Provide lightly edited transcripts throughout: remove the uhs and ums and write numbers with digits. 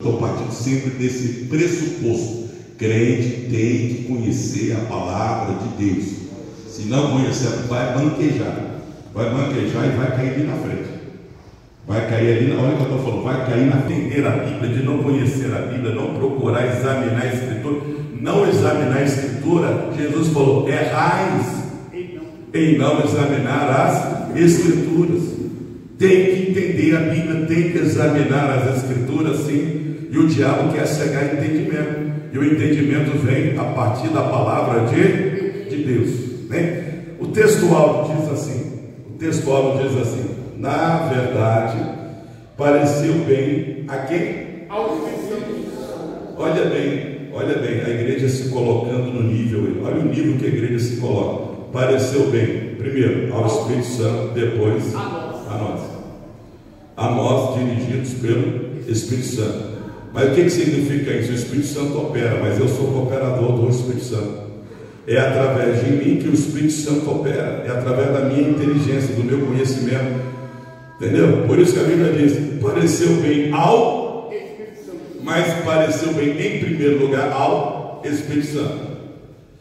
Estou partindo sempre desse pressuposto. Crente tem que conhecer a palavra de Deus. Se não conhecer, vai manquejar e vai cair ali na frente. Vai cair ali, olha o que eu estou falando, vai cair na entender a Bíblia, de não conhecer a Bíblia, não procurar examinar a Escritura, não examinar a Escritura. Jesus falou: errais em não examinar as Escrituras. Tem que entender a Bíblia, tem que examinar as Escrituras, sim. E o diabo quer cegar entendimento, e o entendimento vem a partir da palavra de Deus, né? O texto áudio diz assim: na verdade, pareceu bem a quem? Ao Espírito Santo. Olha bem, a igreja se colocando no nível, olha o nível que a igreja se coloca. Pareceu bem, primeiro ao Espírito Santo, depois a nós dirigidos pelo Espírito Santo. Mas o que significa isso? O Espírito Santo opera, mas eu sou cooperador do Espírito Santo. É através de mim que o Espírito Santo opera, é através da minha inteligência, do meu conhecimento, entendeu? Por isso que a Bíblia diz: pareceu bem ao Espírito Santo, mas pareceu bem em primeiro lugar ao Espírito Santo.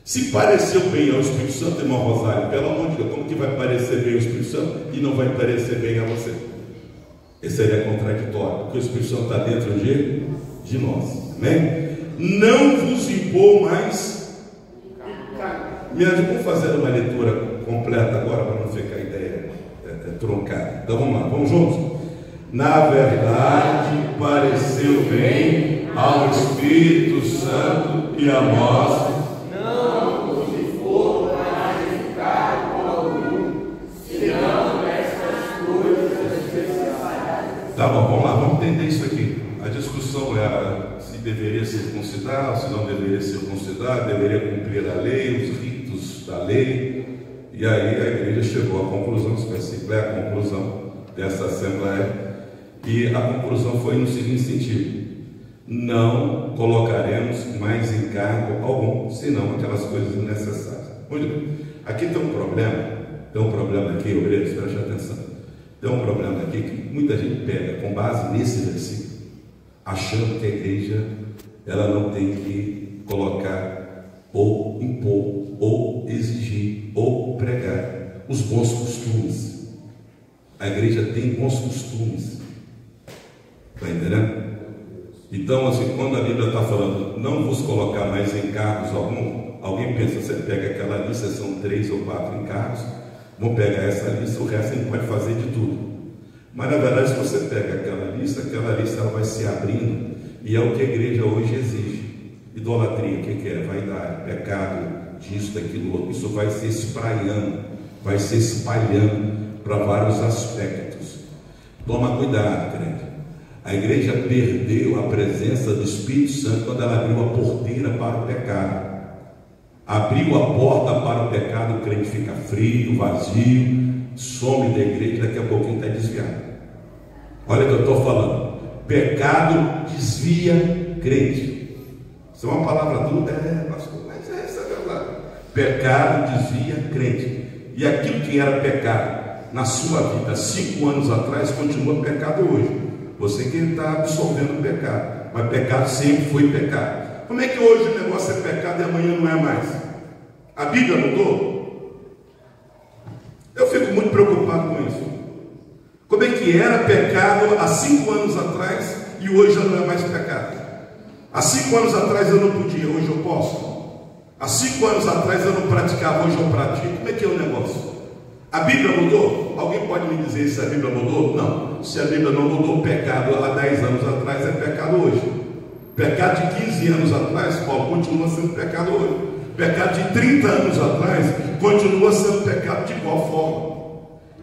Se pareceu bem ao Espírito Santo, irmão Rosário, pelo amor de Deus, como que vai parecer bem ao Espírito Santo e não vai parecer bem a você? Esse seria contraditório, porque o Espírito Santo está dentro de nós, né? Não vos impor mais. Me ajuda, vamos fazer uma leitura completa agora, para não ficar a ideia troncada. Então vamos lá, vamos juntos? Na verdade, pareceu bem ao Espírito Santo e a nós não nos impor mais encargo algum, senão estas coisas especiais. Tá bom, vamos lá, vamos entender isso aqui. A discussão era se deveria circuncidar, se não deveria circuncidar, deveria cumprir a lei, os ritos da lei. E aí a igreja chegou à conclusão, esse versículo é a conclusão dessa assembleia, e a conclusão foi no seguinte sentido: não colocaremos mais encargo algum, senão aquelas coisas necessárias. Muito bem. Aqui tem um problema aqui, obreiros, preste atenção. Tem um problema aqui que muita gente pega com base nesse versículo, achando que a igreja ela não tem que colocar ou impor ou exigir ou pregar os bons costumes. A igreja tem bons costumes, está entendendo? Então, assim, quando a Bíblia está falando não vos colocar mais encargos algum, alguém pensa: você pega aquela lista, são 3 ou 4 encargos, vamos pegar essa lista, o resto a gente pode fazer de tudo. Mas na verdade, se você pega aquela lista ela vai se abrindo, e é o que a igreja hoje exige. Idolatria, o que é? Vaidade, pecado, disso, daquilo outro. Isso vai se espraiando, vai se espalhando para vários aspectos. Toma cuidado, crente. A igreja perdeu a presença do Espírito Santo quando ela abriu a porteira para o pecado. Abriu a porta para o pecado, o crente fica frio, vazio, some da igreja, daqui a pouquinho está desviado. Olha o que eu estou falando: pecado desvia crente. Isso é uma palavra dura, pastor, mas essa é a verdade. Pecado desvia crente. E aquilo que era pecado na sua vida 5 anos atrás continua pecado hoje. Você que está absorvendo o pecado, mas pecado sempre foi pecado. Como é que hoje o negócio é pecado e amanhã não é mais? A Bíblia mudou? Eu fico muito preocupado com isso. Como é que era pecado há 5 anos atrás e hoje já não é mais pecado? Há 5 anos atrás eu não podia, hoje eu posso. Há 5 anos atrás eu não praticava, hoje eu pratico. Como é que é o negócio? A Bíblia mudou? Alguém pode me dizer se a Bíblia mudou? Não. Se a Bíblia não mudou, o pecado há 10 anos atrás é pecado hoje. Pecado de 15 anos atrás, Paulo, continua sendo pecado hoje. Pecado de 30 anos atrás continua sendo pecado de igual forma.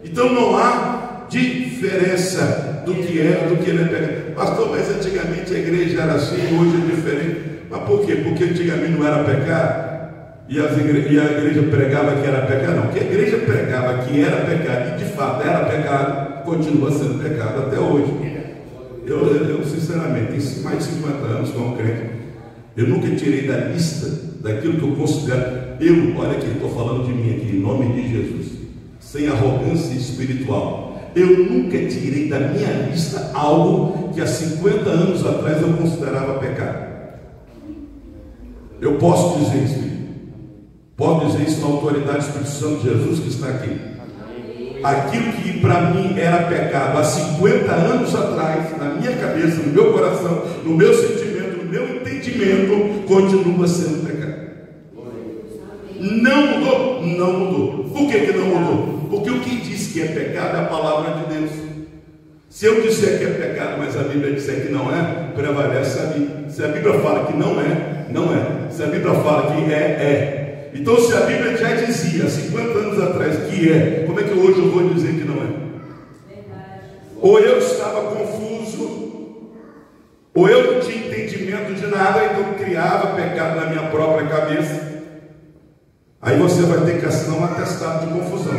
Então não há diferença do que ele é pecado. Pastor, mas antigamente a igreja era assim, hoje é diferente. Mas por quê? Porque antigamente não era pecado e a igreja pregava que era pecado. Não, que a igreja pregava que era pecado e de fato era pecado, continua sendo pecado até hoje. Eu sinceramente, tenho mais de 50 anos como crente, eu nunca tirei da lista daquilo que eu considero. Olha aqui, estou falando de mim aqui, em nome de Jesus, sem arrogância espiritual. Eu nunca tirei da minha lista algo que há 50 anos atrás eu posso dizer isso, filho. Posso dizer isso na autoridade do Espírito Santo de Jesus que está aqui. Aquilo que para mim era pecado há 50 anos atrás, na minha cabeça, no meu coração, no meu sentimento, no meu entendimento, continua sendo pecado. Não mudou? Não mudou. Por que não mudou? Porque o que diz que é pecado é a palavra de Deus. Se eu disser que é pecado, mas a Bíblia disser que não é, prevalece a Bíblia. Se a Bíblia fala que não é, não é. Se a Bíblia fala que é. Então, se a Bíblia já dizia há 50 anos atrás que é, como é que hoje eu vou dizer que não é? Ou eu estava confuso, ou eu não tinha entendimento de nada, então criava pecado na minha própria cabeça. Aí você vai ter que assinar um atestado de confusão,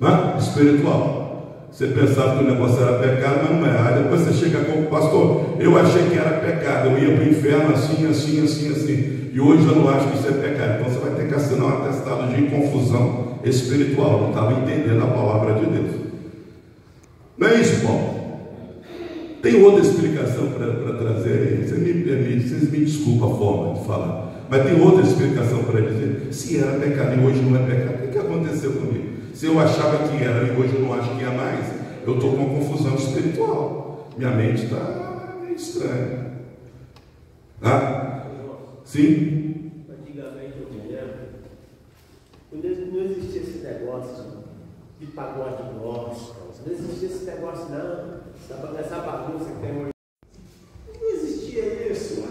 né? Espiritual. Você pensava que o negócio era pecado, mas não é. Aí depois você chega como pastor, eu achei que era pecado, eu ia para o inferno assim, assim, assim, assim. E hoje eu não acho que isso é pecado. Então você vai ter que assinar um atestado de confusão espiritual. Não estava entendendo a palavra de Deus. Não é isso, Paulo? Tem outra explicação para trazer aí. Você me permite, vocês me desculpem a forma de falar. Mas tem outra explicação para dizer. Se era pecado e hoje não é pecado, o que aconteceu comigo? Se eu achava que era e hoje eu não acho que é mais, eu estou com uma confusão espiritual. Minha mente está meio estranha. Ah? Sim? Antigamente eu me lembro, não existia esse negócio de pagode gospel, não existia esse negócio não, essa bagunça que tem hoje. Não existia isso.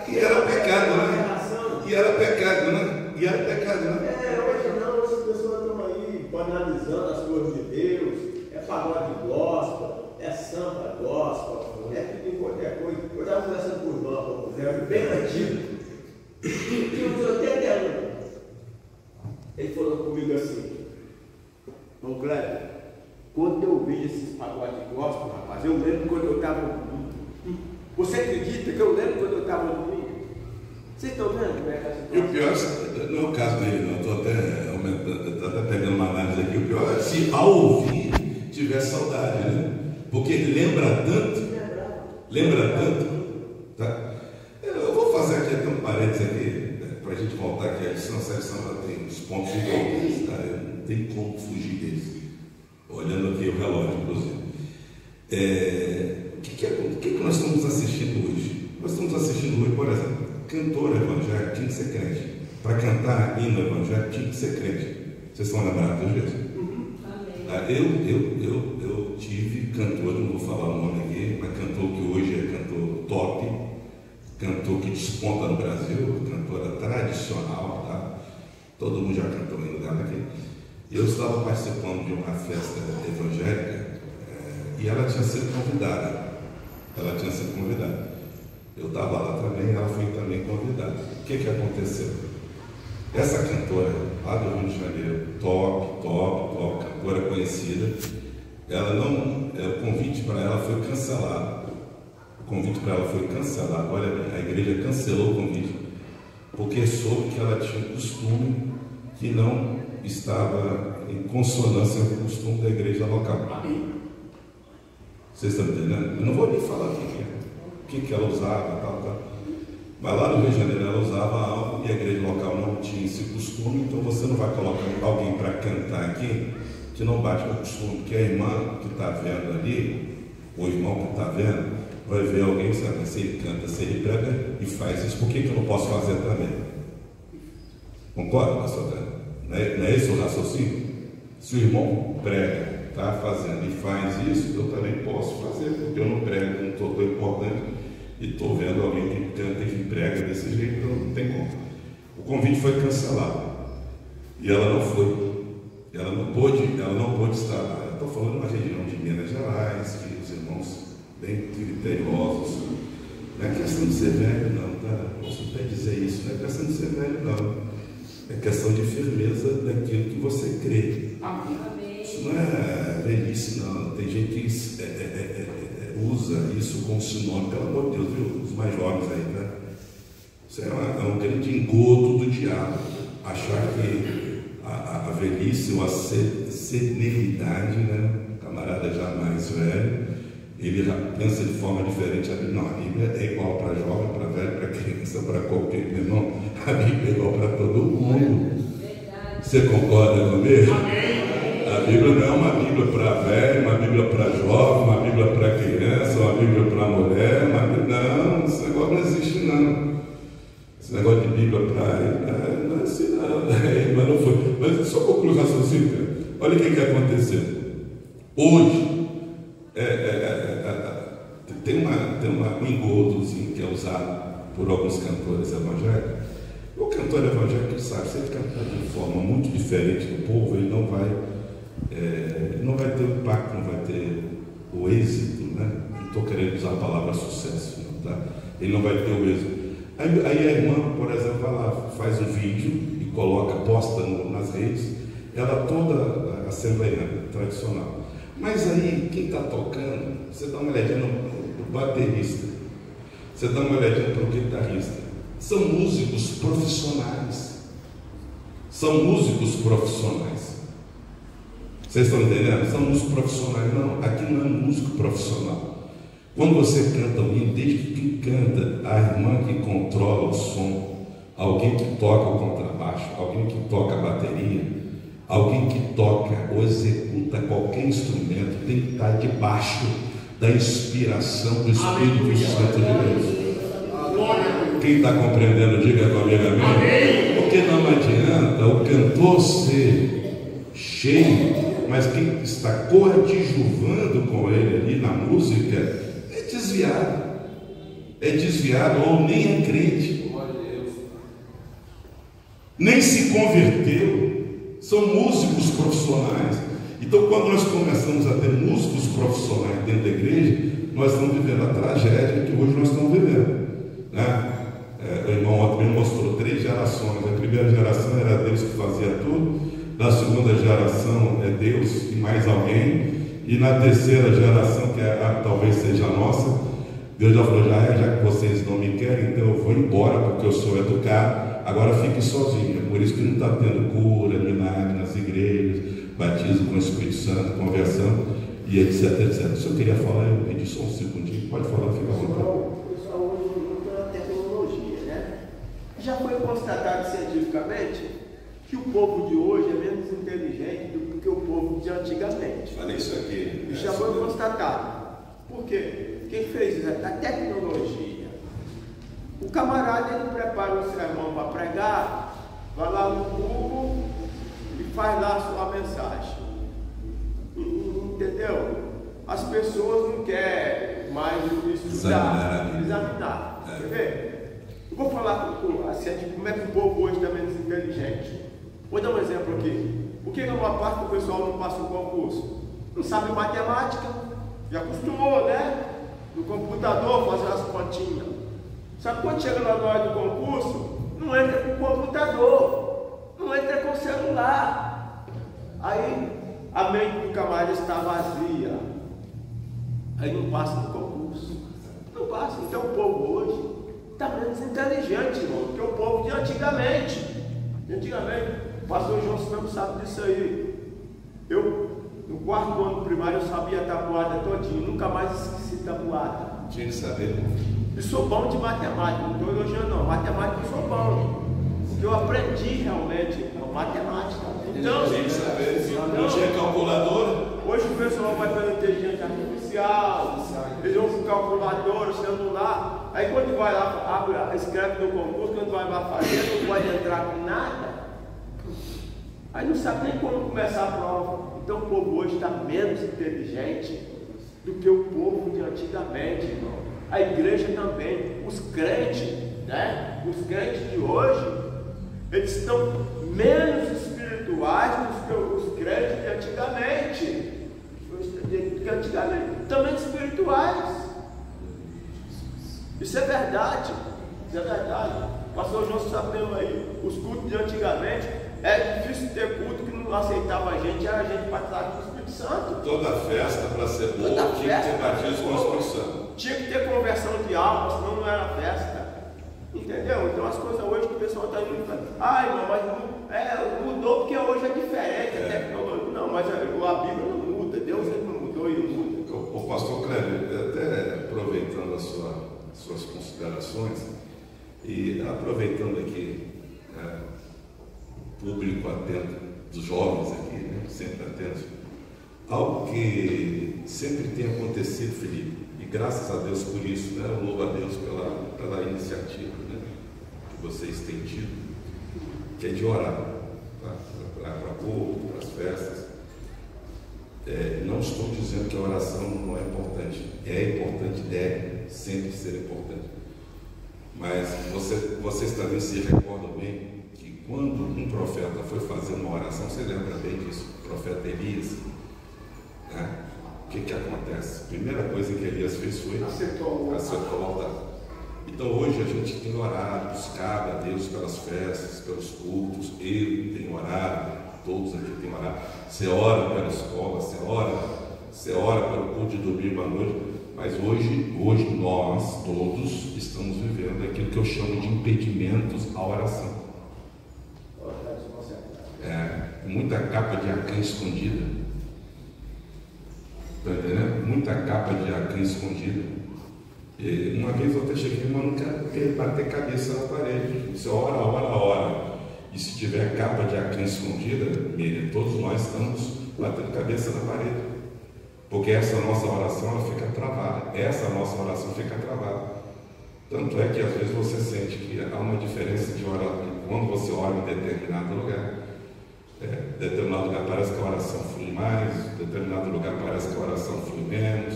E era pecado, né? E era pecado, né? E era pecado, né? Hoje não, as pessoas estão aí banalizando as coisas de Deus, é pagode gospel, é samba gospel, é tudo em qualquer coisa. Eu estava conversando com o irmão há pouco tempo, bem antigo, tinha uns 80 anos. Ele falou comigo assim: ô Cléber, quando eu vi esses pagodes gospel, rapaz, eu lembro quando eu estava. Você acredita que eu lembro quando eu estava no domingo? Vocês estão vendo como é que é? E o pior, não é o caso dele, não. Estou até aumentando, estou até pegando uma análise aqui. O pior é se ao ouvir tiver saudade, né? Porque lembra tanto, tá? Eu vou fazer aqui até um parênteses aqui, para a gente voltar aqui. A lição, essa lição tem os pontos iguais, tá? Não tem como fugir deles. Olhando aqui o relógio, inclusive. O que nós estamos assistindo hoje? Nós estamos assistindo hoje, por exemplo, cantor evangélico tinha que ser crente. Para cantar hino evangélico tinha que ser crente. Vocês estão lembrados disso? Eu tive cantor, não vou falar o nome aqui, mas cantor que hoje é cantor top, cantor que desponta no Brasil, cantora tradicional, tá? Todo mundo já cantou em lugar aqui. Eu estava participando de uma festa evangélica e ela tinha sido convidada. Eu estava lá também, ela foi também convidada. O que aconteceu? Essa cantora lá do Rio de Janeiro, top, cantora conhecida, o convite para ela foi cancelado. Olha bem, a igreja cancelou o convite, porque soube que ela tinha um costume que não estava em consonância com o costume da igreja local. Vocês estão entendendo? Eu não vou nem falar o que ela usava, tal. Mas lá no Rio de Janeiro ela usava algo e a igreja local não tinha esse costume, então você não vai colocar alguém para cantar aqui que não bate com o costume, porque a irmã que está vendo ali, o irmão que está vendo, vai ver alguém e sabe, se ele canta, se ele prega e faz isso, por que eu não posso fazer também? Concorda, pastor André? Não é esse o raciocínio? Se o irmão prega, está fazendo e faz isso, eu também posso fazer, porque eu não prego, não estou tão importante e estou vendo alguém que canta e que prega desse jeito, então não tem como. O convite foi cancelado e ela não foi. Ela não pôde estar lá. Eu estou falando de uma região de Minas Gerais, que os irmãos bem criteriosos. Não é questão de ser velho, não, tá? Posso até dizer isso, não é questão de ser velho, não. É questão de firmeza daquilo que você crê. Isso não é velhice, não. Tem gente que usa isso como sinônimo, pelo amor de Deus, viu? Os mais jovens aí, né? Isso é um grande engodo do diabo. Achar que a velhice ou a senilidade, né? O camarada já mais velho, ele pensa de forma diferente. Não, a Bíblia é igual para jovem, para velho, para criança, para qualquer irmão. A Bíblia é igual para todo mundo. Você concorda comigo? A Bíblia não é uma Bíblia para velho, uma Bíblia para jovem, uma Bíblia para criança, uma Bíblia para mulher, uma Bíblia... Não, esse negócio não existe não. Esse negócio de Bíblia para... Não é assim não. Mas não foi. Mas só concluir o raciocínio. Olha o que aconteceu. Hoje, tem um engodozinho que é usado por alguns cantores evangélicos. O cantor evangélico sabe, se ele cantar de forma muito diferente do povo, ele não vai ter o impacto, não vai ter o êxito, né? Não estou querendo usar a palavra sucesso, não, tá? Ele não vai ter o êxito. Aí a irmã, por exemplo, vai lá, faz um vídeo e coloca, posta nas redes, ela toda assembleiana, tradicional. Mas aí, quem está tocando, você dá uma olhadinha no baterista, você dá uma olhadinha para o guitarrista. São músicos profissionais. São músicos profissionais. Vocês estão entendendo? São músicos profissionais. Não, aqui não é músico profissional. Quando você canta um hino, desde que quem canta, a irmã que controla o som, alguém que toca o contrabaixo, alguém que toca a bateria, alguém que toca ou executa qualquer instrumento, tem que estar debaixo da inspiração do Espírito Santo de Deus. Quem está compreendendo, diga comigo amém. Porque não adianta o cantor ser cheio, mas quem está coadjuvando com ele ali na música é desviado ou nem é crente, nem se converteu. São músicos profissionais. Então, quando nós começamos a ter músicos profissionais dentro da igreja, nós estamos vivendo a tragédia que hoje nós estamos vivendo, né? O irmão ontem me mostrou 3 gerações. A primeira geração era Deus que fazia tudo, na segunda geração é Deus e mais alguém, e na terceira geração, que talvez seja a nossa, Deus já falou, já que vocês não me querem, então eu vou embora porque eu sou educado, agora fique sozinho. É por isso que não está tendo cura, milagre nas igrejas, batismo com o Espírito Santo, conversão e etc, etc. Se eu queria falar, eu pedi só um segundinho, pode falar, fica à vontade. Já foi constatado cientificamente que o povo de hoje é menos inteligente do que o povo de antigamente. Olha isso aqui. Isso já foi constatado. Por quê? Quem fez isso? A tecnologia. O camarada, ele prepara um sermão para pregar, vai lá no Google e faz lá a sua mensagem. Entendeu? As pessoas não querem mais estudar, examinar. Quer ver? Eu vou falar assim, como é que o povo hoje está menos inteligente. Vou dar um exemplo aqui. Por que a maior parte do pessoal não passa o concurso? Não sabe matemática, já acostumou, né? No computador fazer as continhas. Só que quando chega na hora do concurso, não entra com o computador, não entra com o celular. Aí a mente do camarada está vazia. Aí não passa no concurso. Não passa. Então o povo hoje está menos inteligente, irmão, do que o povo de antigamente. O pastor João mesmo sabe disso aí. Eu, no 4º ano primário, eu sabia a tabuada todinha, nunca mais esqueci tabuada. Tinha que saber. E sou bom de matemática, não estou elogiando não, matemática eu sou bom. Porque eu aprendi realmente matemática. Então, tinha que saber, não tinha calculadora. Hoje o pessoal vai pela inteligência artificial, eles vão com calculadora, celular. Aí quando vai lá, escreve no concurso, quando vai lá fazer, não pode entrar com nada. Aí não sabe nem como começar a prova. Então o povo hoje está menos inteligente do que o povo de antigamente, irmão. A igreja também, os crentes, né? Os crentes de hoje, eles estão menos espirituais do que os crentes de antigamente. Também espirituais. Isso é verdade. Isso é verdade. O pastor João sabe mesmo aí. Os cultos de antigamente é difícil ter culto que não aceitava a gente, era a gente batizada com o Espírito Santo. Toda festa, para ser boa, tinha que ter batismo com o Espírito Santo. Tinha que ter conversão de alma, senão não era festa. Entendeu? Então as coisas hoje que o pessoal está indo falando, irmão, mas mudou porque hoje é diferente, a tecnologia. Não, mas a Bíblia não muda, Deus ele não mudou e não muda. o pastor Cléber, até aproveitando as suas considerações e aproveitando aqui o público atento dos jovens aqui, né, sempre atentos, algo que sempre tem acontecido, Felipe, e graças a Deus por isso, né, eu louvo a Deus pela iniciativa, né, que vocês têm tido, que é de orar para povo, para as festas. Não estou dizendo que a oração não é importante, deve sempre ser importante, mas vocês também se recordam bem que quando um profeta foi fazer uma oração, você lembra bem disso, o profeta Elias, né? O que acontece? A primeira coisa que Elias fez foi acertou o altar. Então hoje a gente tem orado, buscado a Deus pelas festas, pelos cultos. Eu tenho orado, todos aqui têm orado. Você ora pela escola, você ora pelo culto de domingo à noite. Mas hoje nós todos estamos vivendo aquilo que eu chamo de impedimentos à oração. Muita capa de Acã escondida. Está entendendo? Muita capa de Acã escondida. E uma vez eu até cheguei, mas não quero bater cabeça na parede. Você ora. E se tiver capa de Acã escondida, todos nós estamos batendo cabeça na parede. Porque essa nossa oração ela fica travada. Tanto é que às vezes você sente que há uma diferença de orar quando você ora em determinado lugar. Determinado lugar parece que a oração flui mais, determinado lugar parece que a oração flui menos.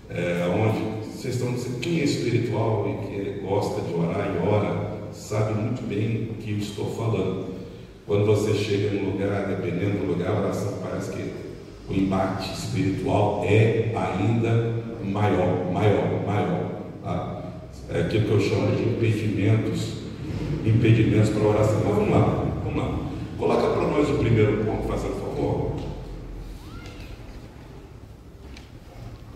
Onde vocês estão dizendo, quem é espiritual e que gosta de orar e ora, sabe muito bem o que eu estou falando. Quando você chega em um lugar, dependendo do lugar, a oração parece que o embate espiritual é ainda maior. Tá? É aquilo que eu chamo de impedimentos para a oração. Mas vamos lá. Coloca para nós o primeiro ponto, fazendo favor.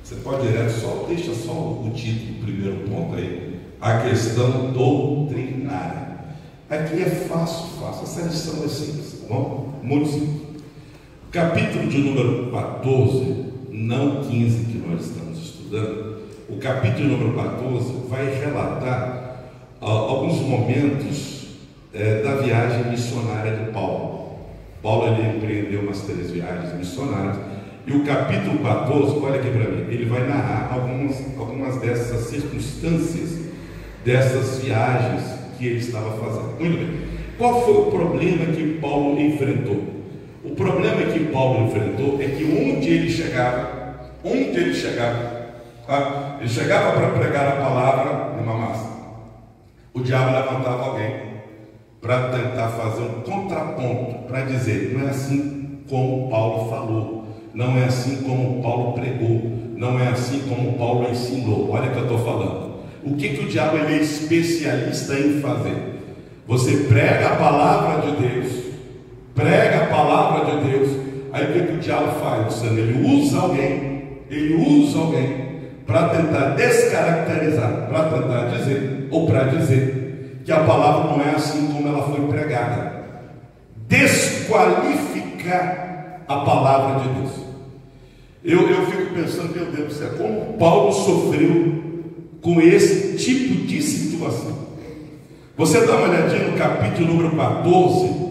Você pode deixa só o título, o primeiro ponto aí. A questão doutrinária. Aqui é fácil. Essa lição é simples, tá bom? Muito simples. Capítulo de número 14, não 15 que nós estamos estudando. O capítulo número 14 vai relatar alguns momentos da viagem missionária de Paulo. Ele empreendeu umas 3 viagens missionárias. E o capítulo 14, olha aqui para mim, ele vai narrar algumas dessas circunstâncias, dessas viagens que ele estava fazendo. Muito bem. Qual foi o problema que Paulo enfrentou? O problema que Paulo enfrentou é que onde ele chegava, ele chegava para pregar a palavra de Mamassa, o diabo levantava alguém para tentar fazer um contraponto, para dizer, não é assim como Paulo falou, não é assim como Paulo pregou, não é assim como Paulo ensinou. Olha o que eu estou falando. O que o diabo é especialista em fazer? Você prega a palavra de Deus, aí o que o diabo faz? Ele usa alguém para tentar descaracterizar, para tentar dizer que a palavra não é assim como ela foi pregada, desqualificar a palavra de Deus. Eu fico pensando, meu Deus do céu, como Paulo sofreu com esse tipo de situação. Você dá uma olhadinha no capítulo número 14,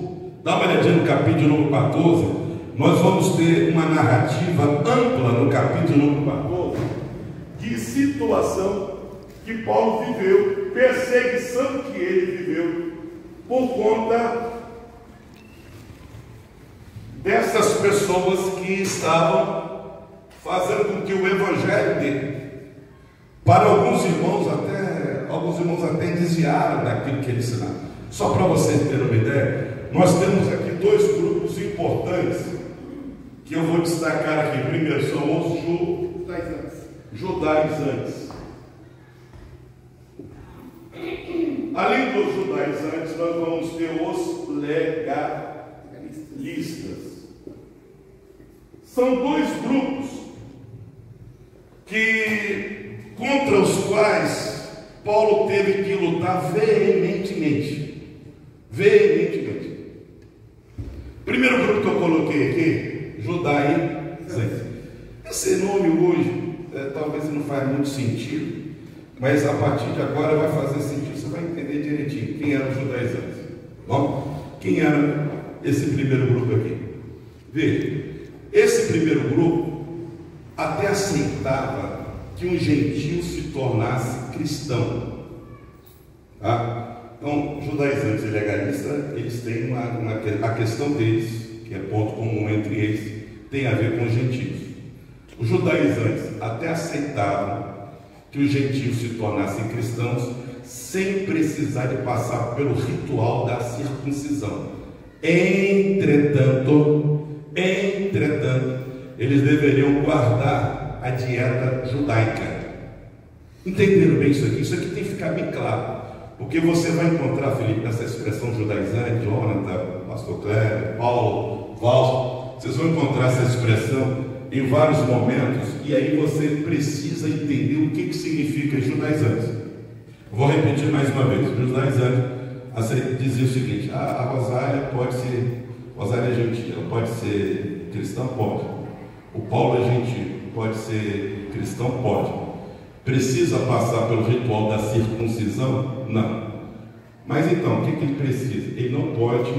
nós vamos ter uma narrativa ampla no capítulo número 14, de situação que Paulo viveu, perseguição que ele viveu, por conta dessas pessoas que estavam fazendo com que o evangelho dele, para alguns irmãos até desviaram daquilo que ele ensinava. Só para vocês terem uma ideia, nós temos aqui 2 grupos importantes que eu vou destacar aqui. Primeiro são os judaizantes. Além dos judaizantes, nós vamos ter os legalistas. São 2 grupos contra os quais Paulo teve que lutar veementemente. Primeiro grupo que eu coloquei aqui, judaizantes. Esse nome hoje talvez não faz muito sentido, mas a partir de agora vai fazer sentido, você vai entender direitinho quem eram os judaizantes. Bom, quem era esse primeiro grupo aqui? Veja, esse primeiro grupo até aceitava que um gentio se tornasse cristão. Tá? Então, judaizantes e legalistas, eles têm a questão deles, que é ponto comum entre eles, tem a ver com os gentios. Os judaizantes até aceitavam que os gentios se tornassem cristãos sem precisar de passar pelo ritual da circuncisão. Entretanto, eles deveriam guardar a dieta judaica. Entenderam bem isso aqui? Isso aqui tem que ficar bem claro. Porque você vai encontrar, Felipe, nessa expressão judaizante, Jonathan, Pastor Cléber, Paulo, Valso, vocês vão encontrar essa expressão em vários momentos, e aí você precisa entender o que significa judaizante. Vou repetir mais uma vez. O judaizante dizia o seguinte: a Rosália pode ser, Rosália é gentil, ela pode ser cristã? Pode. O Paulo é gentil, pode ser cristão? Pode. Precisa passar pelo ritual da circuncisão? Não. Mas então, o que ele precisa? Ele não pode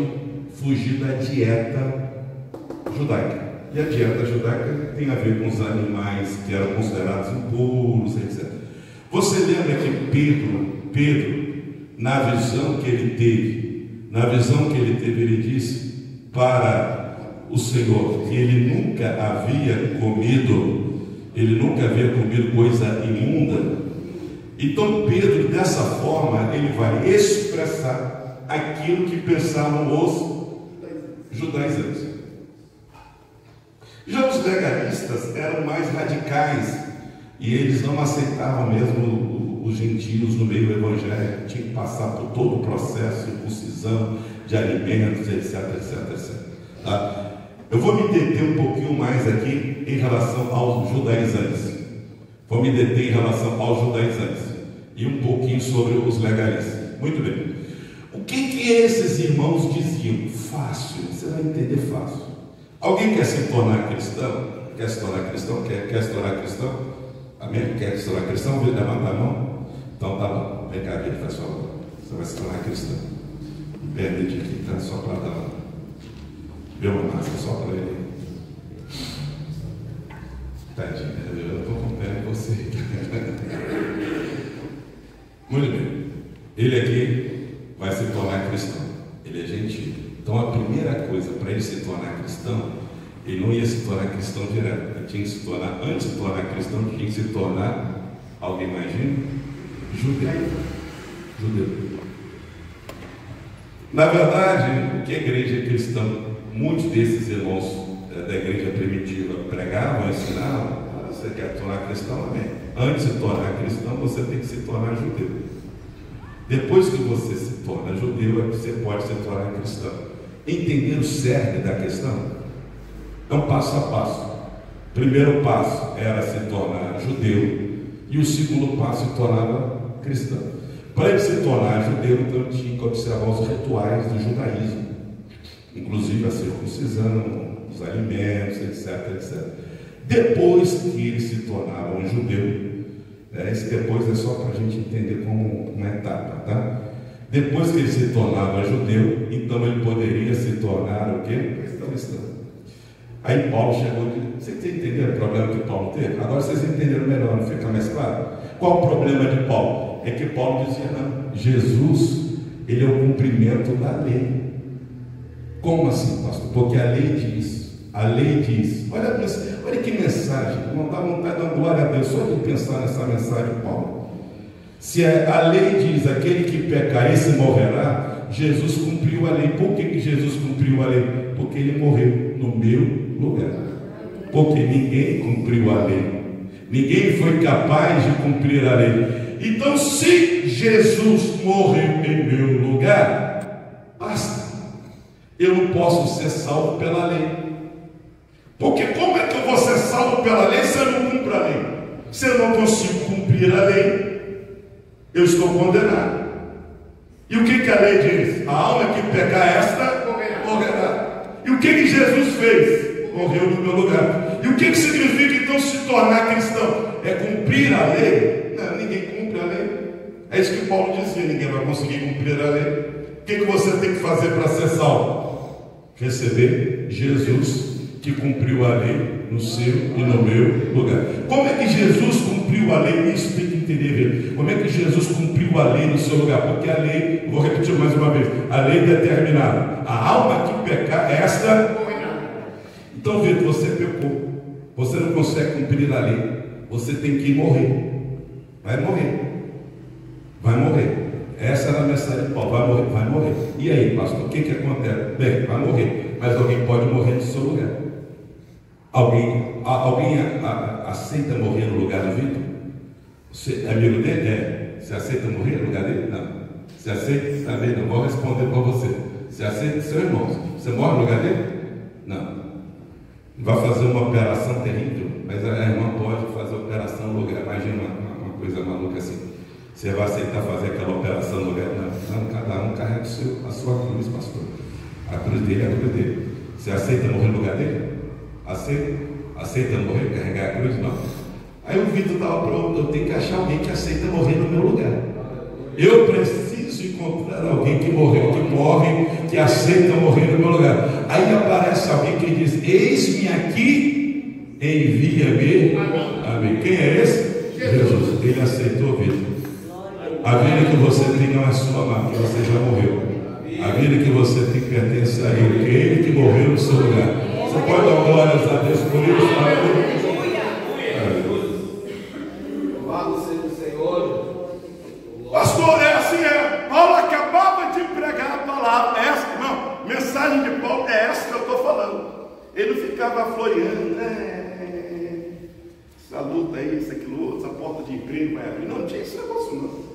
fugir da dieta judaica. E a dieta judaica tem a ver com os animais que eram considerados impuros, etc. Você lembra que Pedro, na visão que ele teve, ele disse para o Senhor que ele nunca havia comido coisa imunda. Então Pedro, dessa forma, ele vai expressar aquilo que pensavam os judaizantes. Já os legalistas eram mais radicais, e eles não aceitavam mesmo os gentios no meio evangélico, tinha que passar por todo o processo de circuncisão, de alimentos, etc. Tá? Eu vou me deter um pouquinho mais aqui em relação aos judaizantes. E um pouquinho sobre os legalistas. Muito bem. O que esses irmãos diziam? Fácil, você vai entender fácil. Alguém quer se tornar cristão? Quer se tornar cristão? Quer se tornar cristão? Amém? Quer se tornar cristão? Levanta a mão. Então tá bom. Vem cá, aqui, faz favor. Você vai se tornar cristão. Perde aqui, tá? Só para dar uma. Deu uma massa só para ele. Tadinho, eu estou com pena em você. Muito bem. Ele aqui vai se tornar cristão. Ele é gentil. Então a primeira coisa para ele se tornar cristão, ele não ia se tornar cristão direto. Ele tinha que se tornar, antes de se tornar cristão, tinha que se tornar, alguém imagina? Judeu. Na verdade, o que a igreja cristã, muitos desses irmãos da igreja primitiva pregavam, ensinavam: você quer se tornar cristão? Amém. Antes de se tornar cristão, você tem que se tornar judeu. Depois que você se torna judeu, é que você pode se tornar cristão. Entender o cerne da questão? É um passo a passo. O primeiro passo era se tornar judeu, e o segundo passo se tornava cristão. Para ele se tornar judeu, então tinha que observar os rituais do judaísmo, inclusive a circuncisão, os alimentos, etc. Depois que ele se tornava um judeu, esse depois é só para a gente entender como uma etapa, tá? Depois que ele se tornava judeu, então ele poderia se tornar o quê? Cristão. Aí Paulo chegou e disse: vocês entenderam o problema que Paulo teve? Agora vocês entenderam melhor, não fica mais claro? Qual o problema de Paulo? É que Paulo dizia: não, Jesus, ele é o cumprimento da lei. Como assim, pastor? Porque a lei diz, olha que mensagem, não dá vontade de dar glória a Deus só de pensar nessa mensagem de Paulo. Se a lei diz: aquele que pecar, esse morrerá, Jesus cumpriu a lei. Por que Jesus cumpriu a lei? Porque ele morreu no meu lugar. Porque ninguém cumpriu a lei, ninguém foi capaz de cumprir a lei. Então, se Jesus morreu em meu lugar, basta. Eu não posso ser salvo pela lei. Porque como é que eu vou ser salvo pela lei se eu não cumpro a lei? Se eu não consigo cumprir a lei, eu estou condenado. E o que a lei diz? A alma que pecar esta morrerá. E o que Jesus fez? morreu no meu lugar. E o que significa então se tornar cristão? É cumprir a lei? Não, ninguém cumpre a lei. É isso que Paulo dizia, ninguém vai conseguir cumprir a lei. O que você tem que fazer para ser salvo? Receber Jesus, que cumpriu a lei no seu e no meu lugar. Como é que Jesus cumpriu a lei? Isso tem que entender. Como é que Jesus cumpriu a lei no seu lugar? Porque a lei, vou repetir mais uma vez, a lei determinada. A alma que pecar, esta. Então, veja, você pecou. Você não consegue cumprir a lei. Você tem que morrer. Vai morrer. Vai morrer. Essa era a mensagem de Paulo. Vai morrer. Vai morrer. E aí, pastor, o que acontece? Bem, vai morrer. Mas alguém pode morrer no seu lugar. Alguém aceita morrer no lugar do Vitor? Você é amigo dele? É. Você aceita morrer no lugar dele? Não. Você aceita? Também não vou responder para você. Você aceita seu irmão? Você morre no lugar dele? Não. Vai fazer uma operação terrível, mas a irmã pode fazer a operação no lugar. Imagina uma coisa maluca assim. Você vai aceitar fazer aquela operação no lugar? Não, cada um carrega a sua cruz, pastor. A cruz dele é a cruz dele. Você aceita morrer no lugar dele? Aceita morrer, carregar a cruz? Não. Aí o Vitor estava pronto, eu tenho que achar alguém que aceita morrer no meu lugar. Eu preciso encontrar alguém que morre, que aceita morrer no meu lugar. Aí aparece alguém que diz: eis-me aqui, envia-me. Amém. Quem é esse? Jesus. Ele aceitou, Vitor. A vida que você tem não é sua, mas que você já morreu. A vida que você tem pertence a Ele, que é Ele que morreu no seu lugar. Você pode dar glórias a Deus por isso? Louvado seja o Senhor. Pastor, é assim, Paulo acabava de pregar a palavra. Não, mensagem de Paulo é essa que eu estou falando. Ele ficava floreando, essa luta aí, isso, aquilo outro, essa porta de emprego vai abrir. Não tinha esse negócio não.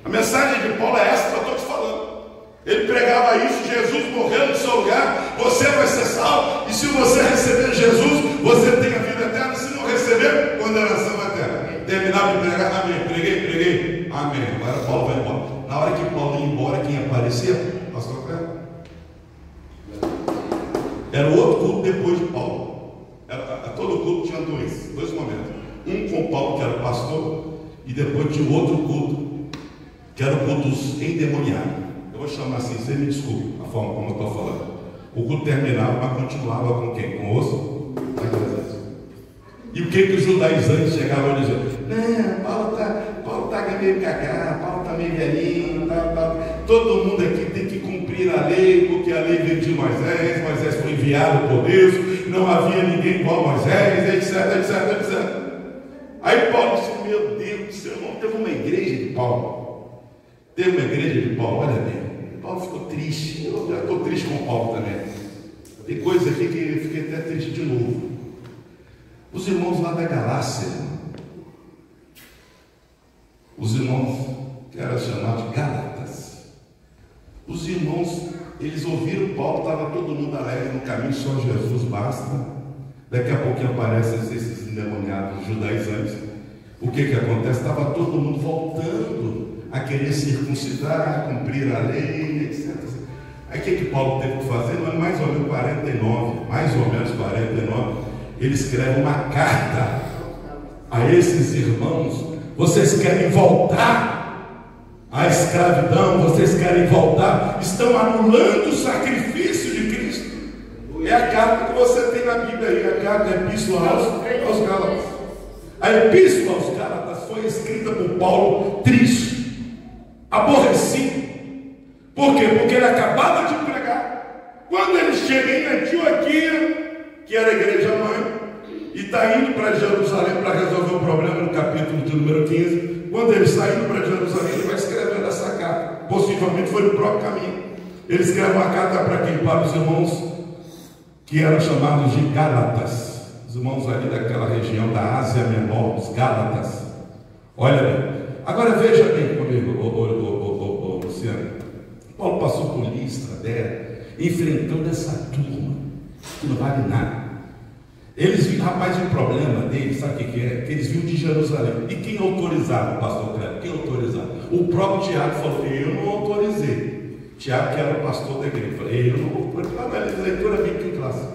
A mensagem de Paulo é essa que eu estou te falando. Ele pregava isso: Jesus morreu no seu lugar, você vai ser salvo, e se você receber Jesus, você tem a vida eterna. Se não receber, condenação eterna. Terminava de pregar, amém, preguei, amém. Agora Paulo vai embora. Na hora que Paulo ia embora, quem aparecia? Pastor Cléber. Era o outro culto depois de Paulo. Todo culto tinha dois momentos. Um com Paulo, que era o pastor, e depois tinha outro culto, que era o culto dos endemoniados. Eu vou chamar assim, você me desculpe a forma como eu estou falando. O culto terminava, mas continuava com quem? Com o osso? E o que os judaizantes chegavam a dizer? Não, Paulo está meio cagado, Paulo está meio velhinho, todo mundo aqui tem que cumprir a lei, porque a lei veio de Moisés foi enviado por Deus, não havia ninguém igual a Moisés, etc. Aí Paulo disse: meu Deus do céu, não teve uma igreja de Paulo. Teve uma igreja de Paulo, olha bem. Paulo ficou triste. Eu já estou triste com Paulo também. Tem coisa aqui que eu fiquei até triste de novo. Os irmãos lá da Galácia, os irmãos que eram chamados de Gálatas, os irmãos, eles ouviram Paulo, estava todo mundo alegre no caminho, só Jesus basta. Daqui a pouquinho aparecem esses endemoniados judaizantes. O que acontece? Estava todo mundo voltando a querer circuncidar, a cumprir a lei, etc. Aí o que Paulo teve que fazer? Não é mais ou menos 49, ele escreve uma carta a esses irmãos: vocês querem voltar à escravidão, vocês querem voltar, estão anulando o sacrifício de Cristo. É a carta que você tem na Bíblia aí, a carta, a epístola aos Gálatas. A epístola aos Gálatas foi escrita por Paulo triste, aborrecido. Por quê? Porque ele acabava de pregar. Quando ele chega em Antioquia, que era a igreja mãe, e está indo para Jerusalém para resolver o problema, no capítulo de número 15. Quando ele está indo para Jerusalém, ele vai escrever essa carta. Possivelmente foi no próprio caminho. Ele escreve uma carta para quem? Para os irmãos que eram chamados de Gálatas, os irmãos ali daquela região da Ásia Menor, os Gálatas. Olha bem, agora veja bem comigo, Luciano. Paulo passou por Listra, Derbe, enfrentando essa turma que não vale nada. Eles viram, rapaz, o problema deles, sabe o que é? Que eles vinham de Jerusalém. E quem autorizava, pastor Cleber? Quem autorizava? O próprio Tiago falou: eu não autorizei. Tiago, que era o pastor da igreja, falou: eu não autorizei. Mas leitura bíblica em classe.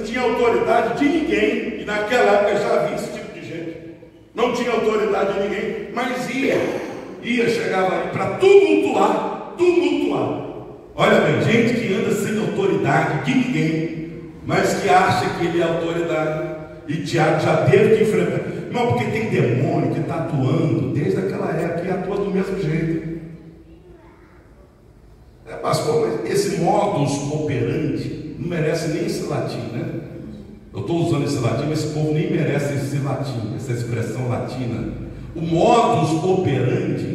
tinha autoridade de ninguém, e naquela época já havia esse tipo de gente, não tinha autoridade de ninguém, mas chegava ali para tumultuar. Olha bem, gente que anda sem autoridade de ninguém, mas que acha que ele é autoridade. E Tiago já teve que enfrentar. Não, porque tem demônio que está atuando desde aquela época e atua do mesmo jeito. Pastor, mas esse modus operandi não merece nem esse latim, né? Eu estou usando esse latim, mas esse povo nem merece esse latim, essa expressão latina. O modus operandi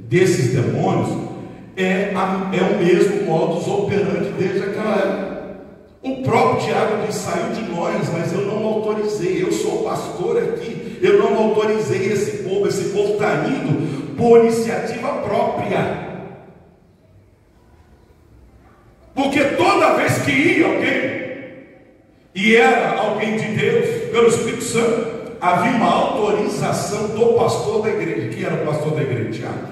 desses demônios é o mesmo modus operandi desde aquela época. O próprio Tiago diz: saiu de nós, mas eu não autorizei. Eu sou pastor aqui, eu não autorizei esse povo está indo por iniciativa própria. Porque toda vez que ia alguém, e era alguém de Deus, pelo Espírito Santo, havia uma autorização do pastor da igreja. Quem era o pastor da igreja? Tiago.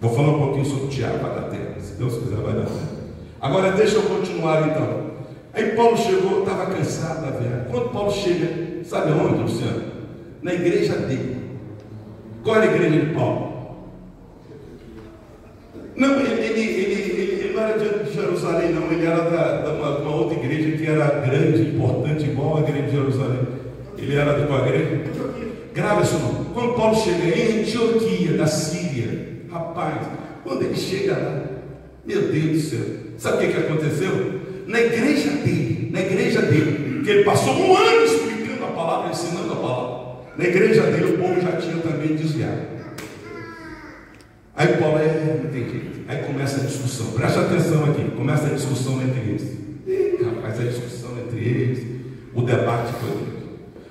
Vou falar um pouquinho sobre Tiago, vai dar tempo. Se Deus quiser, vai dar tempo. Agora deixa eu continuar então. Aí Paulo chegou, estava cansado da viagem. Quando Paulo chega, sabe onde, Luciano? Na igreja dele. Qual era a igreja de Paulo? Não, ele não era de Jerusalém, não. Ele era de uma outra igreja que era grande, importante, igual a igreja de Jerusalém. Ele era de qual igreja? Grava isso não. Quando Paulo chega em Antioquia, da Síria, rapaz, quando ele chega lá, meu Deus do céu, sabe o que aconteceu? Na igreja dele, que ele passou um ano explicando a palavra, ensinando a palavra, na igreja dele o povo já tinha também desviado. Aí Paulo, não tem jeito. Aí começa a discussão, presta atenção aqui, começa a discussão entre eles. Rapaz, a discussão entre eles, o debate foi grande.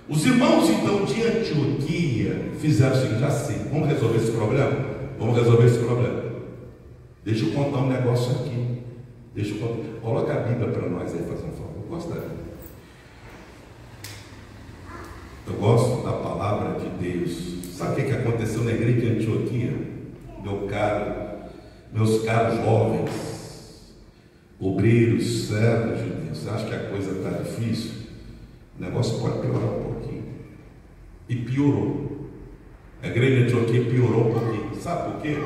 Os irmãos então de Antioquia fizeram o seguinte: já sei, vamos resolver esse problema? Vamos resolver esse problema. Deixa eu contar um negócio aqui. Coloca a Bíblia para nós aí, fazer um favor. Eu gosto da Bíblia. Eu gosto da palavra de Deus. Sabe o que aconteceu na igreja de Antioquia? Meus caros jovens, obreiros, servos de Deus, você acha que a coisa está difícil? O negócio pode piorar um pouquinho. E piorou. A igreja de Antioquia piorou um pouquinho. Sabe por quê?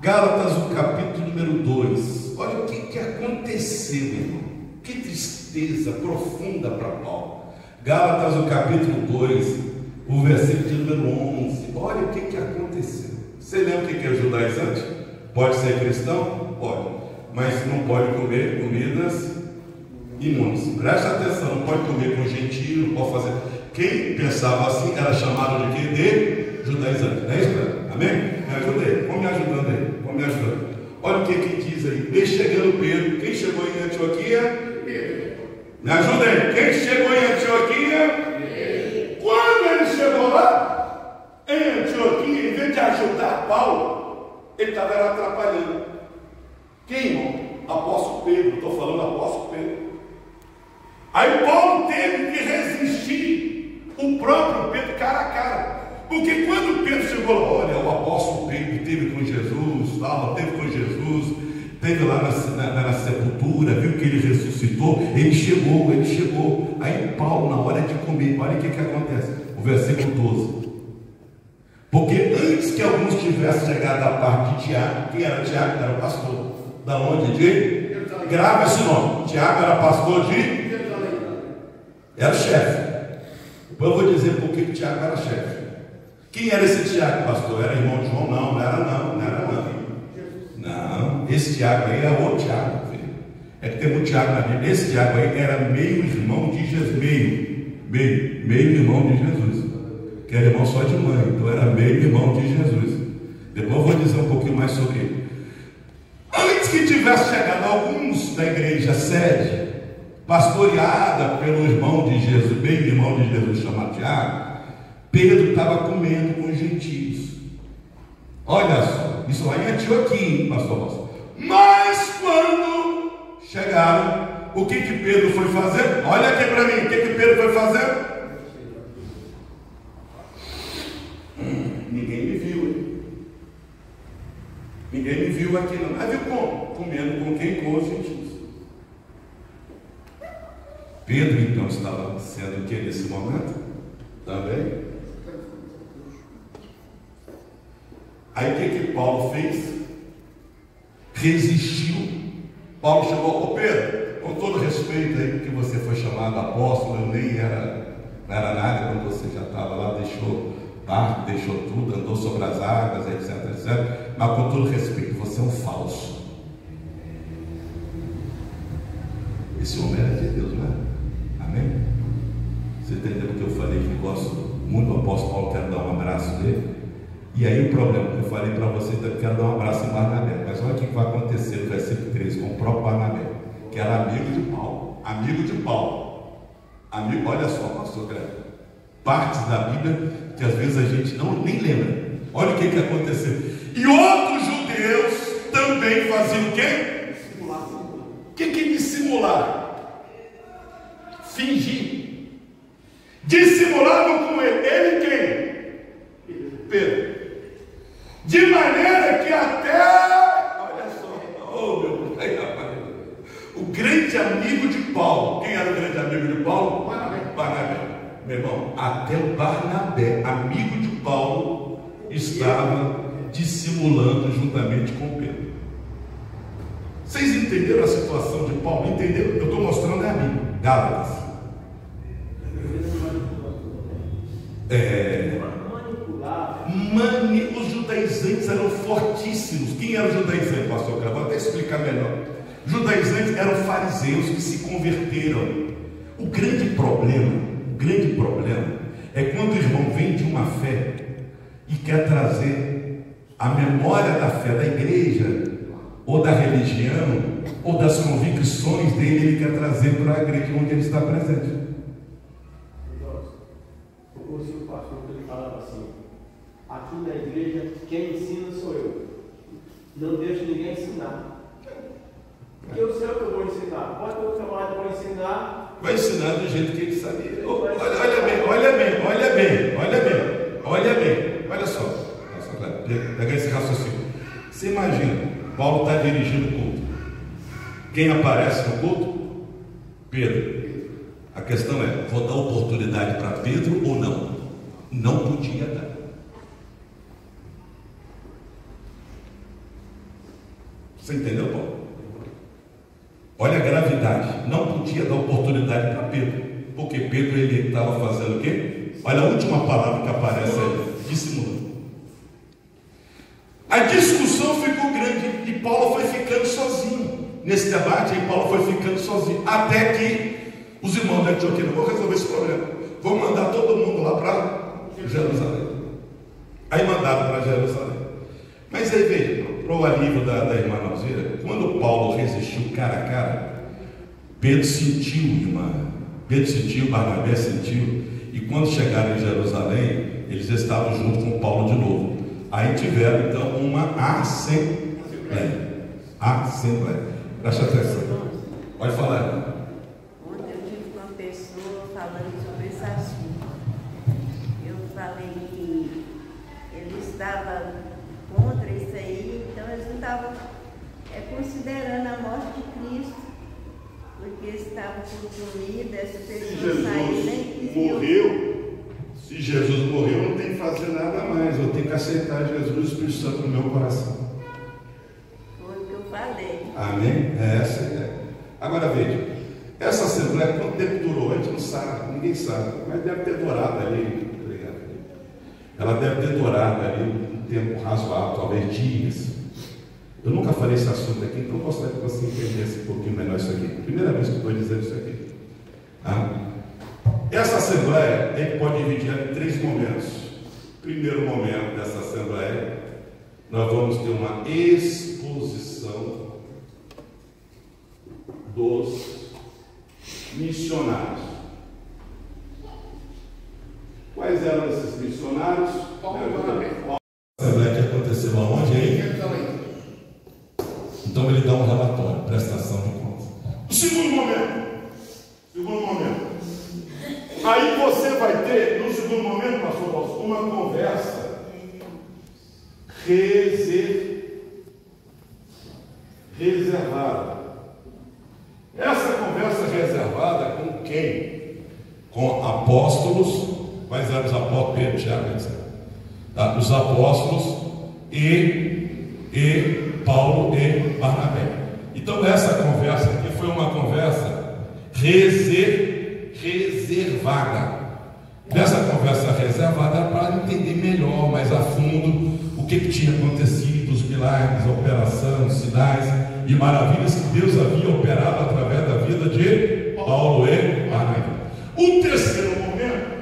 Gálatas, o capítulo número 2. Olha o que aconteceu, irmão. Que tristeza profunda para Paulo. Gálatas, o capítulo 2, o versículo de número 11. Olha o que aconteceu. Você lembra o que é judaizante? Pode ser cristão? Pode. Mas não pode comer comidas imundas. Presta atenção, não pode comer com gentio, não pode fazer. Quem pensava assim era chamado de quê? De judaizante. Não é isso? Amém? Me ajuda aí. Vamos me ajudando aí. Vamos me ajudando. Olha o que diz aí. Vem chegando Pedro. Quem chegou em Antioquia? Pedro. Me ajuda aí. Quem chegou em Antioquia? Pedro. Quando ele chegou lá, em Antioquia, em vez de ajudar Paulo, ele estava atrapalhando. Quem, irmão? Apóstolo Pedro. Estou falando apóstolo Pedro. Aí Paulo teve que resistir o próprio Pedro cara a cara. Porque quando Pedro chegou lá, olha, o apóstolo Pedro esteve com Jesus, teve com Jesus, esteve lá na sepultura, viu que ele ressuscitou, ele chegou. Aí Paulo, na hora de comer, olha o que acontece, o versículo 12. Porque antes que alguns tivessem chegado à parte de Tiago, quem era Tiago? Era o pastor. Da onde? Grava esse nome. Tiago era pastor de? Era chefe. Depois eu vou dizer por que Tiago era chefe. Quem era esse Tiago, pastor? Era irmão de João? Não era não. Não, esse Tiago aí é outro Tiago, filho. É que tem um Tiago na Bíblia. Esse Tiago aí era meio irmão de Jesus. Meio irmão de Jesus. Que era irmão só de mãe, então era meio irmão de Jesus. Depois eu vou dizer um pouquinho mais sobre ele. Antes que tivesse chegado alguns da igreja sede, pastoreada pelo irmão de Jesus, meio irmão de Jesus chamado Tiago, Pedro estava comendo com os gentios. Olha só, isso lá em Antioquia, pastor. Mas quando chegaram, o que Pedro foi fazer? Olha aqui para mim, o que Pedro foi fazer? Ninguém me viu, hein? Ninguém me viu aqui não. Mas viu como? Comendo com quem? Com os gentios. Pedro então estava sendo o que nesse momento? Também. Aí o que Paulo fez? Resistiu. Paulo chegou: ô Pedro, com todo respeito aí, porque você foi chamado apóstolo, eu nem era nada quando você já estava lá, deixou barco, deixou tudo, andou sobre as águas, etc, etc. Mas com todo respeito, você é um falso. Esse homem era de Deus, não é? Amém? Você entendeu o que eu falei, que gosto muito do apóstolo Paulo, quero dar um abraço dele? E aí o problema que eu falei para você, eu quero dar um abraço em Barnabé, mas olha o que vai acontecer no versículo 13 com o próprio Barnabé, que era amigo de Paulo, olha só, pastor Greg, partes da Bíblia que às vezes a gente nem lembra. Olha o que aconteceu. E outros judeus também faziam o quê? O que é dissimular? Fingir. Dissimulavam com ele. Ele quem? Pedro. De maneira que até, olha só, oh meu pai, o grande amigo de Paulo, quem era o grande amigo de Paulo? Barnabé. Meu irmão, até o Barnabé, amigo de Paulo, estava dissimulando juntamente com Pedro. Vocês entenderam a situação de Paulo? Entenderam? Eu estou mostrando a mim, Gálatas. Os judaizantes eram fortíssimos. Quem eram os judaizantes, pastor? Eu vou até explicar melhor. Judaizantes eram fariseus que se converteram. O grande problema é quando o irmão vem de uma fé e quer trazer a memória da fé da igreja, ou da religião, ou das convicções dele, ele quer trazer para a igreja onde ele está presente. Eu conheci o pastor que ele falava assim: aqui na igreja quem ensina sou eu, não deixo ninguém ensinar. Porque eu sei o que eu vou ensinar. Pode ter outro camarada que vai ensinar. Vai ensinar do jeito que ele sabia. Olha bem. Olha só. Pega esse raciocínio. Você imagina, Paulo está dirigindo o culto. Quem aparece no culto? Pedro. A questão é: vou dar oportunidade para Pedro ou não? Não podia dar. Você entendeu, Paulo? Olha a gravidade. Não podia dar oportunidade para Pedro, porque Pedro ele estava fazendo o quê? Olha a última palavra que aparece aí: dissimulando. A discussão ficou grande e Paulo foi ficando sozinho nesse debate. Aí Paulo foi ficando sozinho, até que os irmãos da Antioquia: não vou resolver esse problema, vou mandar todo mundo lá para Jerusalém. Aí mandaram para Jerusalém. Mas aí veja, para o alívio da irmã Nalzira, quando Paulo resistiu cara a cara, Pedro sentiu, Barnabé sentiu, e quando chegaram em Jerusalém, eles estavam junto com Paulo de novo. Aí tiveram então uma assembleia. Presta atenção. Pode falar. Ontem eu tive com uma pessoa falando sobre esse assunto. Eu falei que ele estava contra isso aí, então eles não estavam considerando a morte de Cristo, porque estavam consumidos, essa pessoa saiu nem morreu. Se Jesus morreu, eu não tenho que fazer nada mais, eu tenho que aceitar Jesus e o Espírito Santo no meu coração. Foi o que eu falei. Amém? Essa é a ideia. Agora veja, essa assembleia, quanto tempo durou? A gente não sabe, ninguém sabe, mas deve ter durado ali, ela deve ter durado ali um tempo razoável, talvez dias. Eu nunca falei esse assunto aqui, então eu gostaria que você entendesse um pouquinho melhor isso aqui. Primeira vez que eu estou dizendo isso aqui. Essa assembleia a gente pode dividir em 3 momentos. Primeiro momento dessa assembleia, nós vamos ter uma exposição dos missionários. Quais eram esses missionários? A assembleia que aconteceu aonde aí? Então ele dá um relatório, prestação de contas. O segundo momento. Aí você vai ter, no segundo momento, pastor Paulo, uma conversa reservada. Essa conversa reservada reservada com quem? Com apóstolos, quais eram os apóstolos? Pedro, Tiago, etc. Os apóstolos e Paulo e Barnabé. Então essa conversa aqui foi uma conversa reservada. Nessa conversa reservada para entender melhor, mais a fundo, o que tinha acontecido, os milagres, a operação, sinais e maravilhas que Deus havia operado através da vida de Paulo e Barnabé. O terceiro momento,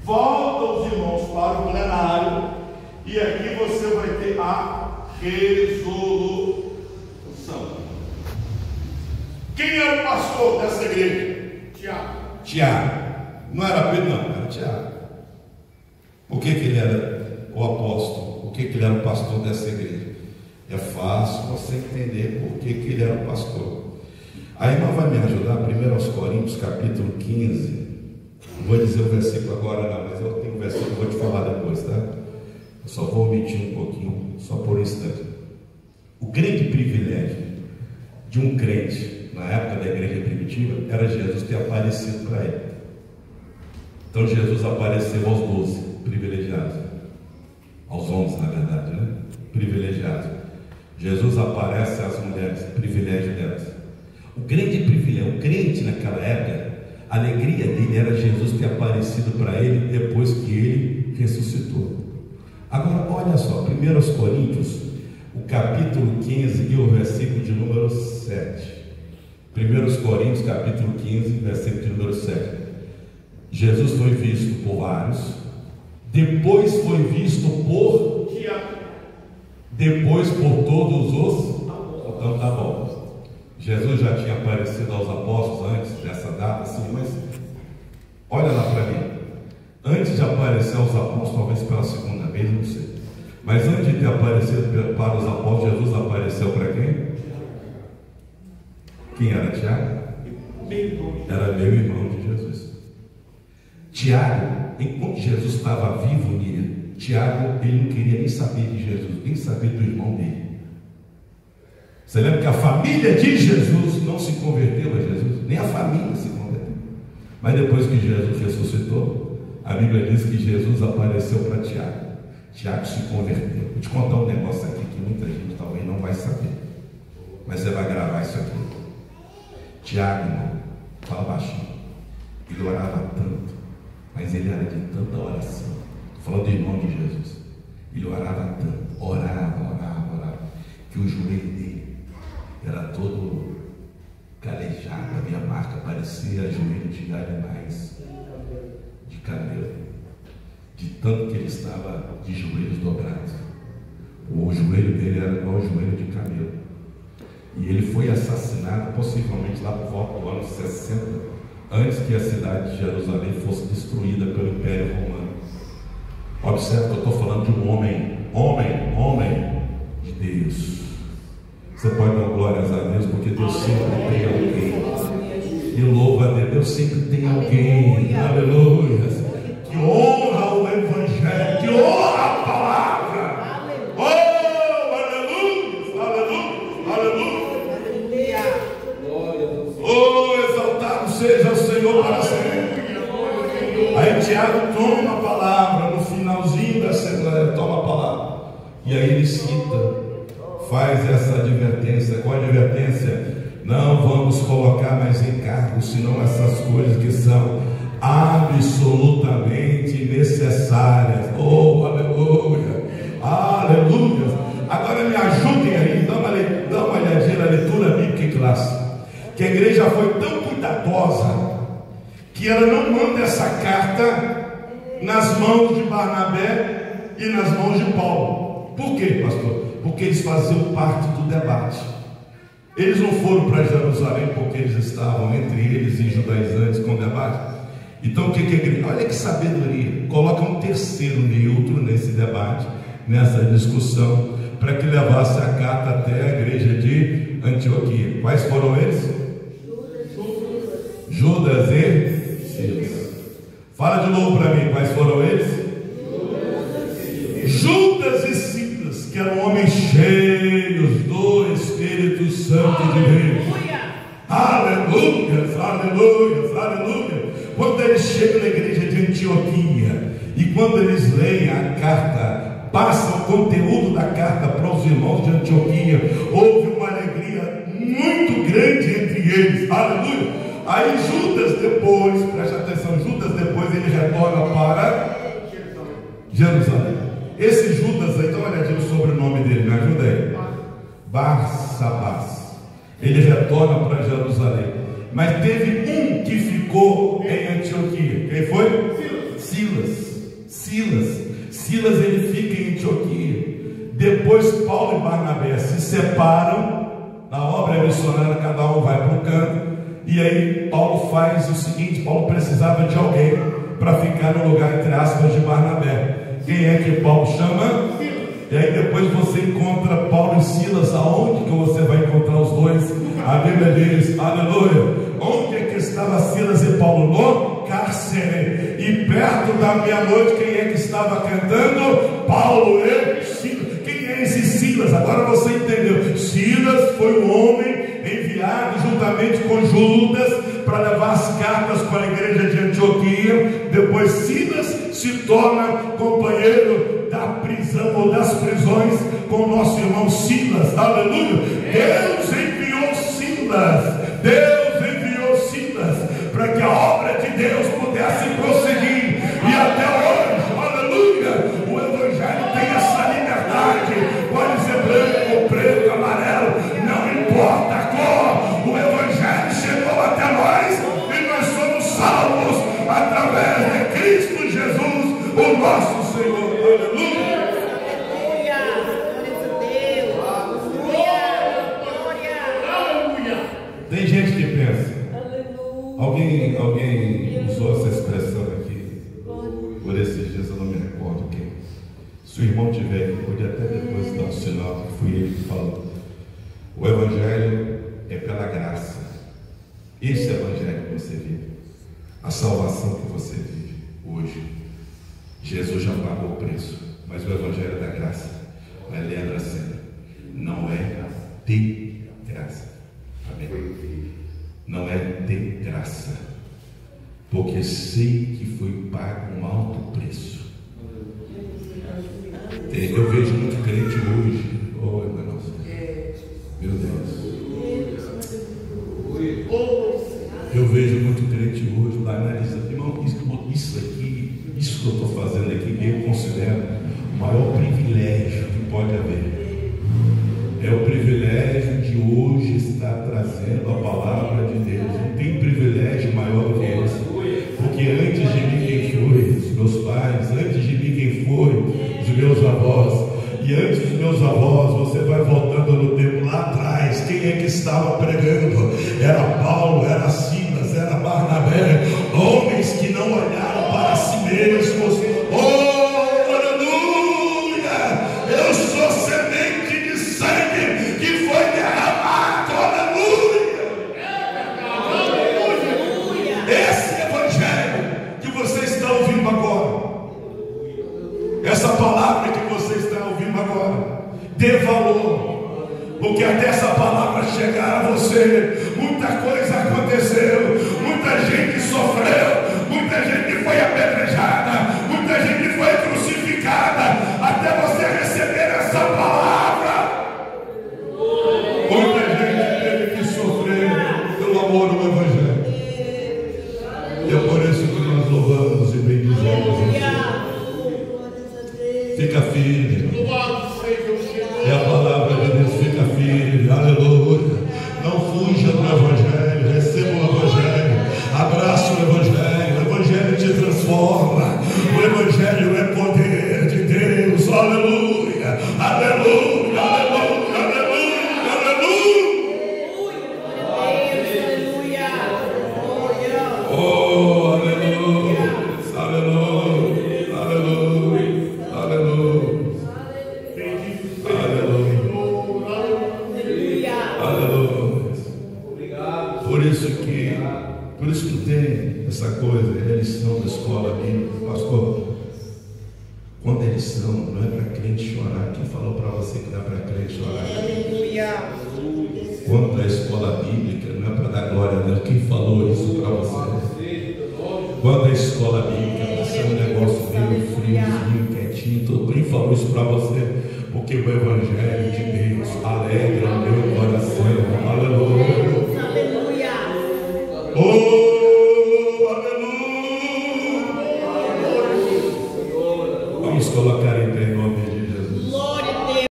volta os irmãos para o plenário, e aqui você vai ter a resolução. Quem era o pastor dessa igreja? Tiago. Não era Pedro, não, era Tiago. Por que ele era o apóstolo? Por que ele era o pastor dessa igreja? É fácil você entender por que ele era o pastor. A irmã vai me ajudar, 1 Coríntios capítulo 15. Não vou dizer o versículo agora não, mas eu tenho um versículo que eu vou te falar depois, tá? Eu só vou omitir um pouquinho, só por um instante. O grande privilégio de um crente na época da igreja primitiva era Jesus ter aparecido para ele. Então Jesus apareceu aos 12 privilegiados, aos 11 na verdade, né? Privilegiados. Jesus aparece às mulheres, privilégio delas. O grande privilégio, o crente naquela época, a alegria dele era Jesus ter aparecido para ele depois que ele ressuscitou. Agora olha só, 1 Coríntios, o capítulo 15 e o versículo de número 7. 1 Coríntios capítulo 15, versículo de número 7. Jesus foi visto por vários, depois foi visto por depois por todos os. Então tá bom. Jesus já tinha aparecido aos apóstolos antes dessa data, sim, mas olha lá para mim. Antes de aparecer aos apóstolos, talvez pela segunda vez, não sei. Mas antes de ter aparecido para os apóstolos, Jesus apareceu para quem? Quem era Tiago? Era meu irmão de Jesus. Tiago, enquanto Jesus estava vivo, Tiago, ele não queria nem saber de Jesus, nem saber do irmão dele. Você lembra que a família de Jesus não se converteu a Jesus? Nem a família se converteu. Mas depois que Jesus ressuscitou, a Bíblia diz que Jesus apareceu para Tiago. Tiago se converteu. Vou te contar um negócio aqui que muita gente talvez não vai saber, mas você vai gravar isso aqui. Tiago, irmão, fala baixinho. Ele orava tanto, mas ele era de tanta oração. Estou falando do irmão de Jesus. Ele orava tanto, orava, que o joelho dele era todo calejado, havia marca, parecia joelho de animais, de camelo, de tanto que ele estava de joelhos dobrados. O joelho dele era igual ao joelho de camelo. E ele foi assassinado possivelmente lá por volta do ano 60, antes que a cidade de Jerusalém fosse destruída pelo Império Romano. Observe que eu estou falando de um homem de Deus. Você pode dar glórias a Deus, porque Deus sempre tem alguém. Eu louvo a Deus sempre tem alguém, aleluia, que honra o Evangelho, que honra a palavra. Oh, aleluia, aleluia. Oh, exaltado seja o Senhor para sempre. Aí Tiago toma a palavra no finalzinho da assembleia, toma a palavra, e aí ele cita, faz essa advertência. Qual a advertência? Não vamos colocar mais em cargo senão essas coisas que são absolutamente necessárias. Oh, aleluia, aleluia. Agora me ajudem aí, dá uma olhadinha na leitura bíblica clássica, que a igreja foi tão cuidadosa que ela não manda essa carta nas mãos de Barnabé e nas mãos de Paulo. Por quê, pastor? Porque eles faziam parte do debate. Eles não foram para Jerusalém porque eles estavam entre eles e judaizantes com debate. Então o que a igreja? Olha que sabedoria, coloca um terceiro neutro nesse debate, nessa discussão, para que levasse a carta até a igreja de Antioquia. Quais foram eles? Judas e Silas. Fala de novo para mim, quais foram eles? Judas e Silas, que eram homens cheios do Espírito Santo de Deus. Aleluia, aleluia, aleluia. Quando eles chegam na igreja de Antioquia, e quando eles leem a carta, passam o conteúdo da carta para os irmãos de Antioquia, houve uma alegria muito grande entre eles, aleluia. Aí Judas depois, preste atenção, Judas depois ele retorna para Jerusalém. Esse Judas aí, dá uma olhadinha no sobrenome dele, me ajuda aí. Barsabás. Ele retorna para Jerusalém. Mas teve um que ficou em Antioquia. Quem foi? Silas ele fica em Antioquia. Depois Paulo e Barnabé se separam. Na obra missionária cada um vai para um canto. E aí Paulo faz o seguinte: Paulo precisava de alguém para ficar no lugar, entre aspas, de Barnabé. Quem é que Paulo chama? E aí depois você encontra Paulo e Silas. Aonde que você vai encontrar os dois? A Bíblia diz, aleluia, onde é que estava Silas e Paulo? No cárcere. E perto da meia-noite, quem é que estava cantando? Paulo e Silas. Quem é esse Silas? Agora você entendeu. Silas foi um homem enviado juntamente com Judas para levar as cartas para a igreja de Antioquia. Depois Silas se torna companheiro da prisão ou das prisões com o nosso irmão Silas, aleluia. Deus enviou Silas para que a obra de Deus pudesse prosseguir, e até hoje, aleluia, o evangelho tem essa liberdade. Pode ser branco, preto, amarelo, não importa a cor, o evangelho chegou até nós e nós somos salvos através de Cristo Jesus, o nosso Senhor, aleluia. Tem gente que pensa, alguém usou essa expressão aqui, por esses dias, eu não me recordo quem. Se o irmão tiver aqui, pode até depois dar um sinal, que foi ele que falou. O evangelho é pela graça. Esse evangelho que você vive, a salvação que você vive hoje, Jesus já pagou o preço, mas o evangelho é da graça. Mas lembra sempre, não é de graça. Amém? Não é de graça, porque sei que foi pago um alto preço. Eu vejo muito crente hoje, oh irmão, meu Deus, eu vejo muito crente hoje analisando, irmão, isso aqui, isso que eu estou fazendo aqui, eu considero o maior privilégio que pode haver. É o privilégio de hoje estar trazendo a palavra de Deus. Não tem privilégio maior do que esse. Porque antes de mim quem foi? Os meus pais. Antes de mim quem foi? Os meus avós. E antes dos meus avós, você vai voltando no tempo lá atrás. Quem é que estava pregando? Era Paulo, era Silas, era Barnabé. Homens que não olharam para si mesmos. Oh, aleluia! Eu sou semente de sangue que foi derramado, aleluia! Esse evangelho que você está ouvindo agora, essa palavra que você está ouvindo agora, dê valor, porque até essa palavra chegar a você, muita coisa aconteceu, muita gente sofreu, muita gente foi apedrejada, muita gente foi crucificada, até você receber essa palavra. Muita gente teve que sofrer pelo amor ao evangelho. E é por isso que nós louvamos e bendizemos a Deus. Fica firme. É a palavra de Deus, fica firme. Aleluia. Não fuja do evangelho, receba o evangelho, abraça o evangelho te transforma. O evangelho é poder de Deus. Aleluia, aleluia, aleluia, aleluia, aleluia. Oh, aleluia, aleluia, aleluia, aleluia. Por isso que tem essa coisa, é a lição da escola bíblica, pastor. Quando é lição, não é para crente chorar. Quem falou para você que não é para crente chorar? Aleluia. Quando é escola bíblica, não é para dar glória a Deus. Quem falou isso para você? Quando é escola bíblica, vai ser um negócio meio friozinho, quietinho. Quem falou isso para você? Porque o Evangelho de Deus alegra o meu coração. Aleluia. Aleluia. Oh, aleluia. Vamos colocar em pé em nome